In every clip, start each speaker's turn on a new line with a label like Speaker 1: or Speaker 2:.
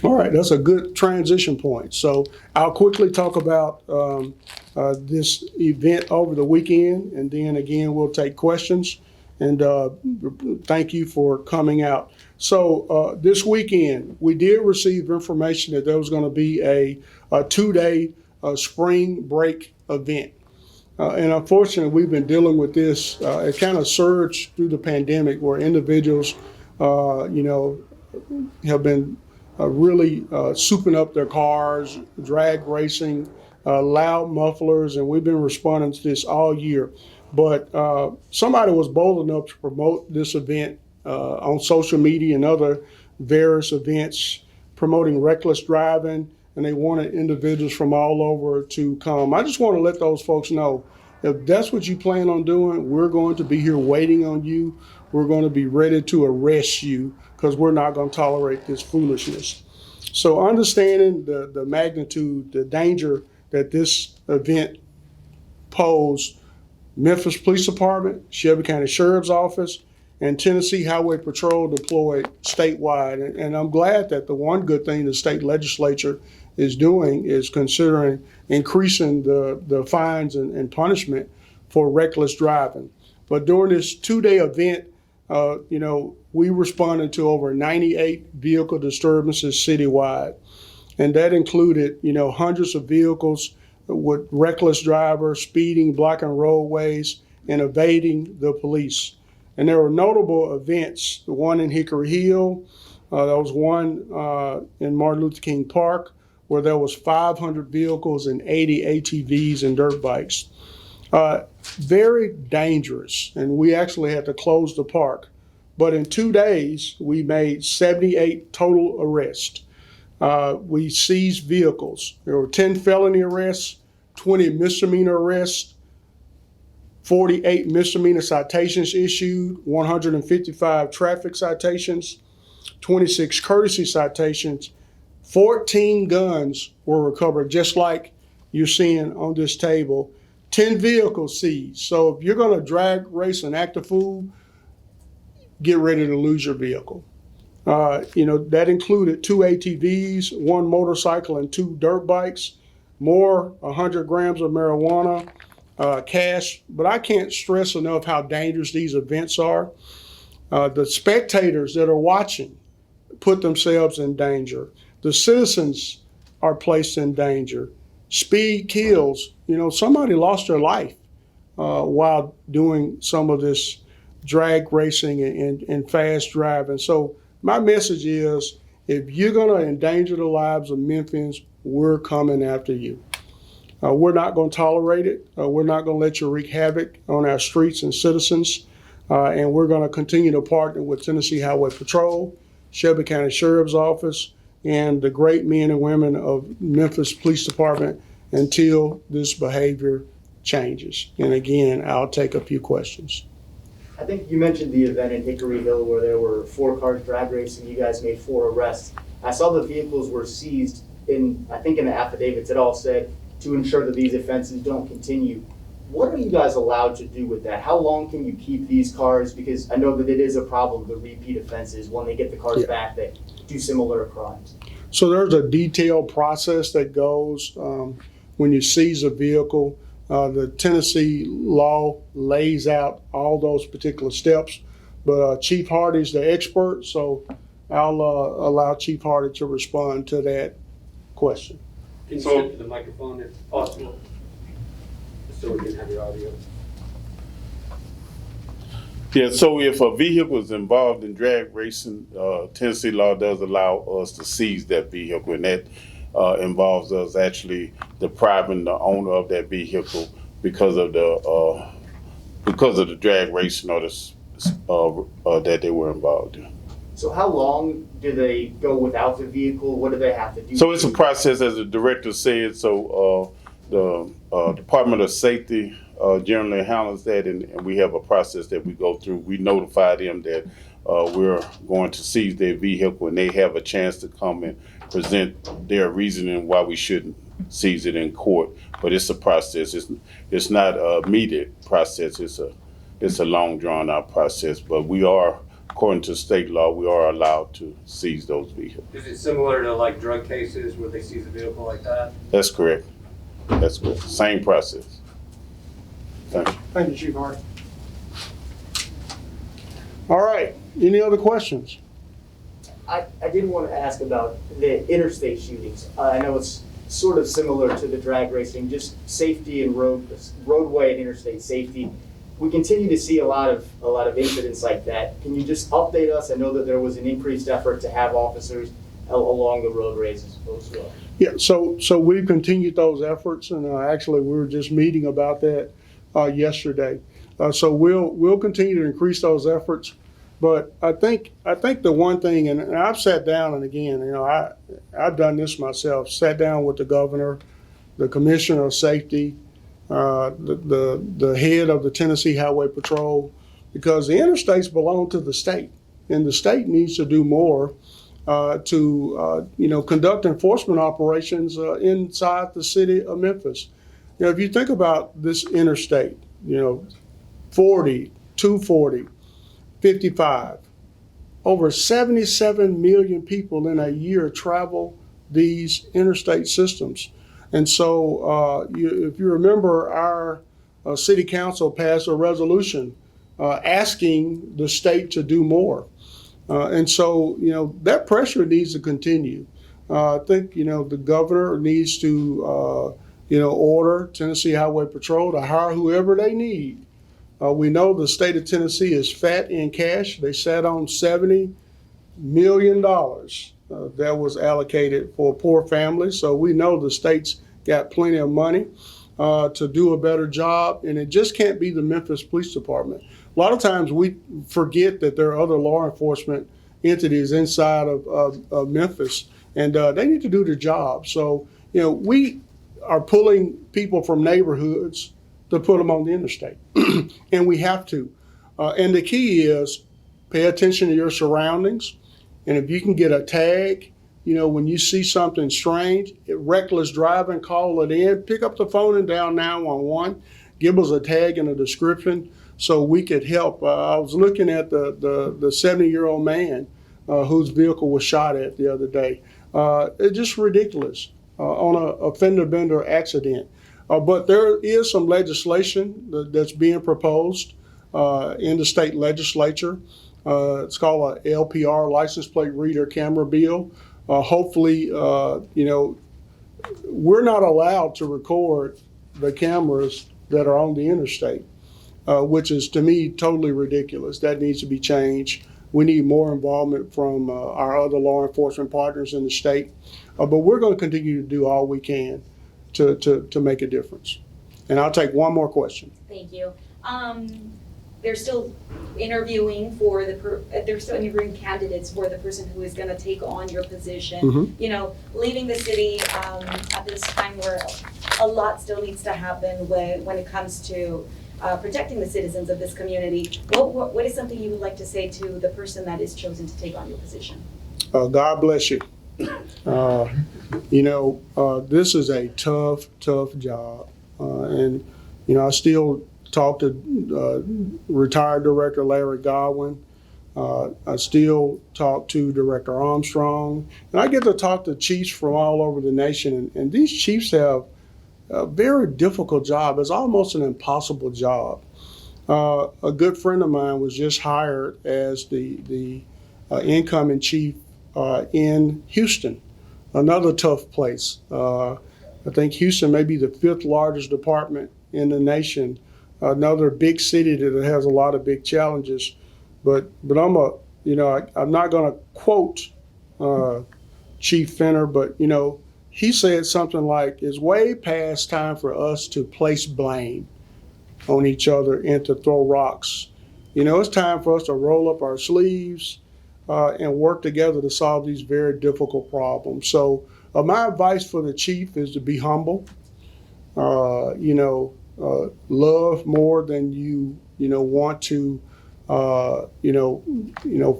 Speaker 1: All right, that's a good transition point. So I'll quickly talk about this event over the weekend, and then again, we'll take questions. And thank you for coming out. So this weekend, we did receive information that there was going to be a 2-day spring break event. And unfortunately, we've been dealing with this. It kind of surged through the pandemic where individuals, have been really souping up their cars, drag racing, loud mufflers, and we've been responding to this all year. But somebody was bold enough to promote this event on social media and other various events promoting reckless driving, and they wanted individuals from all over to come. I just want to let those folks know, if that's what you plan on doing, we're going to be here waiting on you. We're going to be ready to arrest you because we're not going to tolerate this foolishness. So understanding the magnitude, the danger that this event posed, Memphis Police Department, Shelby County Sheriff's Office, and Tennessee Highway Patrol deployed statewide. And I'm glad that the one good thing the state legislature is doing is considering increasing the fines and punishment for reckless driving. But during this 2-day event, we responded to over 98 vehicle disturbances citywide. And that included, hundreds of vehicles with reckless drivers speeding, blocking roadways, and evading the police. And there were notable events, the one in Hickory Hill, there was one in Martin Luther King Park, where there was 500 vehicles and 80 ATVs and dirt bikes. Very dangerous, and we actually had to close the park. But in 2 days, we made 78 total arrests. We seized vehicles. There were 10 felony arrests, 20 misdemeanor arrests, 48 misdemeanor citations issued, 155 traffic citations, 26 courtesy citations, 14 guns were recovered, just like you're seeing on this table, 10 vehicles seized. So if you're going to drag race and act a fool, get ready to lose your vehicle. That included 2 ATVs, 1 motorcycle, and 2 dirt bikes, more 100 grams of marijuana, cash. But I can't stress enough how dangerous these events are. The spectators that are watching put themselves in danger. The citizens are placed in danger. Speed kills. Somebody lost their life while doing some of this drag racing and fast driving. So my message is, if you're going to endanger the lives of Memphians, we're coming after you. We're not going to tolerate it. We're not going to let you wreak havoc on our streets and citizens. And we're going to continue to partner with Tennessee Highway Patrol, Shelby County Sheriff's Office, and the great men and women of Memphis Police Department until this behavior changes. And again, I'll take a few questions.
Speaker 2: I think you mentioned the event in Hickory Hill where there were 4 cars drag racing. You guys made 4 arrests. I saw the vehicles were seized in the affidavits. It all said to ensure that these offenses don't continue. What are you guys allowed to do with that? How long can you keep these cars? Because I know that it is a problem, the repeat offenses, when they get the cars back, they do similar crimes.
Speaker 1: So there's a detailed process that goes when you seize a vehicle. The Tennessee law lays out all those particular steps, but Chief Hardy's the expert, so I'll allow Chief Hardy to respond to that question.
Speaker 3: Can you step to the microphone if possible, so we can have your audio?
Speaker 4: Yeah, so if a vehicle is involved in drag racing, Tennessee law does allow us to seize that vehicle, and that involves us actually depriving the owner of that vehicle because of the drag racing or that they were involved in.
Speaker 2: So how long do they go without the vehicle? What do they have to do?
Speaker 4: So it's a process, as the director said. So the Department of Safety generally handles that, and we have a process that we go through. We notify them that we're going to seize their vehicle, and they have a chance to come and present their reasoning why we shouldn't seize it in court. But it's a process. It's not an immediate process. It's a long, drawn out process. But we are according to state law, we are allowed to seize those vehicles.
Speaker 3: Is it similar to like drug cases where they seize a vehicle like that?
Speaker 4: That's correct. That's correct. Same process. Thank you.
Speaker 1: Thank you, Chief Hart. All right, any other questions?
Speaker 2: I did want to ask about the interstate shootings. I know it's sort of similar to the drag racing, just safety and roadway and interstate safety. We continue to see a lot of incidents like that. Can you just update us? I know that there was an increased effort to have officers along the road races as well.
Speaker 1: Yeah, so we've continued those efforts, and actually we were just meeting about that yesterday. So we'll continue to increase those efforts. But I think the one thing, and I've sat down, and again, I've done this myself, sat down with the governor, the commissioner of safety, the head of the Tennessee Highway Patrol, because the interstates belong to the state, and the state needs to do more to conduct enforcement operations inside the city of Memphis. If you think about this interstate, 40, 240, 55, over 77 million people in a year travel these interstate systems. And so if you remember, our city council passed a resolution asking the state to do more. And so, that pressure needs to continue. I think, the governor needs to, order Tennessee Highway Patrol to hire whoever they need. We know the state of Tennessee is fat in cash. They sat on $70 million that was allocated for poor families. So we know the state's got plenty of money to do a better job. And it just can't be the Memphis Police Department. A lot of times we forget that there are other law enforcement entities inside of Memphis, and they need to do their job. So, we are pulling people from neighborhoods to put them on the interstate, and we have to. And the key is pay attention to your surroundings, and if you can get a tag, when you see something strange, reckless driving, call it in, pick up the phone and dial 911, give us a tag and a description so we could help. I was looking at the 70-year-old man whose vehicle was shot at the other day. It's just ridiculous on a fender bender accident. But there is some legislation that's being proposed in the state legislature. It's called a LPR, license plate reader camera bill. Hopefully, we're not allowed to record the cameras that are on the interstate, which is, to me, totally ridiculous. That needs to be changed. We need more involvement from our other law enforcement partners in the state. But we're going to continue to do all we can to make a difference. And I'll take one more question.
Speaker 5: Thank you. They're still interviewing they're still interviewing candidates for the person who is going to take on your position.
Speaker 1: Mm-hmm.
Speaker 5: Leaving the city at this time where a lot still needs to happen when it comes to protecting the citizens of this community. What is something you would like to say to the person that is chosen to take on your position?
Speaker 1: God bless you. This is a tough job. And I still talk to retired Director Larry Godwin. I still talk to Director Armstrong. And I get to talk to chiefs from all over the nation. And these chiefs have a very difficult job. It's almost an impossible job. A good friend of mine was just hired as the incoming chief in Houston, another tough place. I think Houston may be the 5th largest department in the nation, another big city that has a lot of big challenges. But I'm not going to quote Chief Fenner, but he said something like, "It's way past time for us to place blame on each other and to throw rocks. It's time for us to roll up our sleeves and work together to solve these very difficult problems." So my advice for the chief is to be humble, love more than you want to,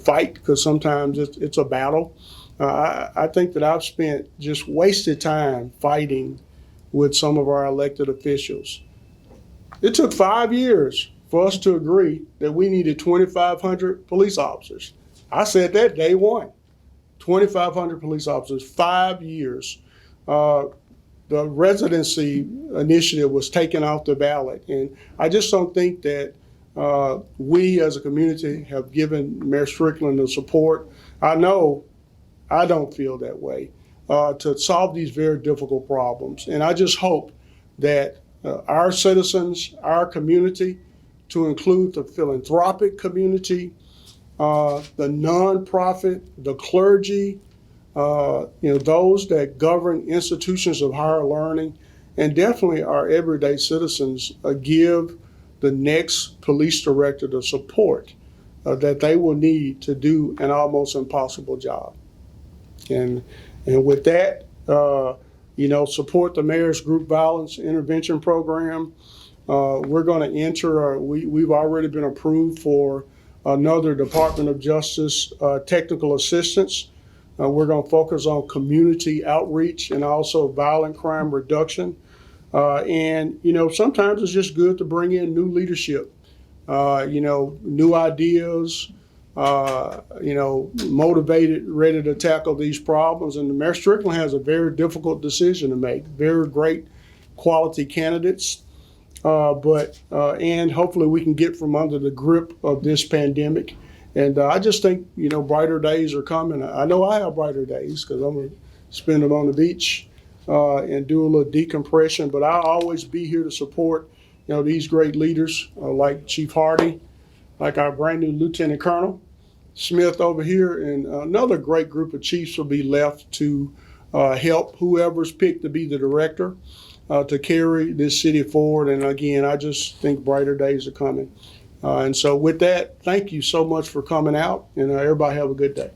Speaker 1: fight, because sometimes it's a battle. I think that I've spent just wasted time fighting with some of our elected officials. It took 5 years for us to agree that we needed 2,500 police officers. I said that day one. 2,500 police officers, 5 years. The residency initiative was taken off the ballot. And I just don't think that we as a community have given Mayor Strickland the support. I know I don't feel that way to solve these very difficult problems. And I just hope that our citizens, our community, to include the philanthropic community, the nonprofit, the clergy, those that govern institutions of higher learning, and definitely our everyday citizens give the next police director the support that they will need to do an almost impossible job. And with that, support the mayor's group violence intervention program. We're going to enter, we've already been approved for another Department of Justice technical assistance. We're going to focus on community outreach and also violent crime reduction. And sometimes it's just good to bring in new leadership, new ideas, motivated, ready to tackle these problems. And Mayor Strickland has a very difficult decision to make, very great quality candidates. And hopefully we can get from under the grip of this pandemic. And I just think, brighter days are coming. I know I have brighter days because I'm going to spend them on the beach and do a little decompression. But I'll always be here to support, these great leaders like Chief Hardy, like our brand new Lieutenant Colonel Smith over here. And another great group of chiefs will be left to help whoever's picked to be the director to carry this city forward. And again, I just think brighter days are coming. And so with that, thank you so much for coming out, and everybody have a good day.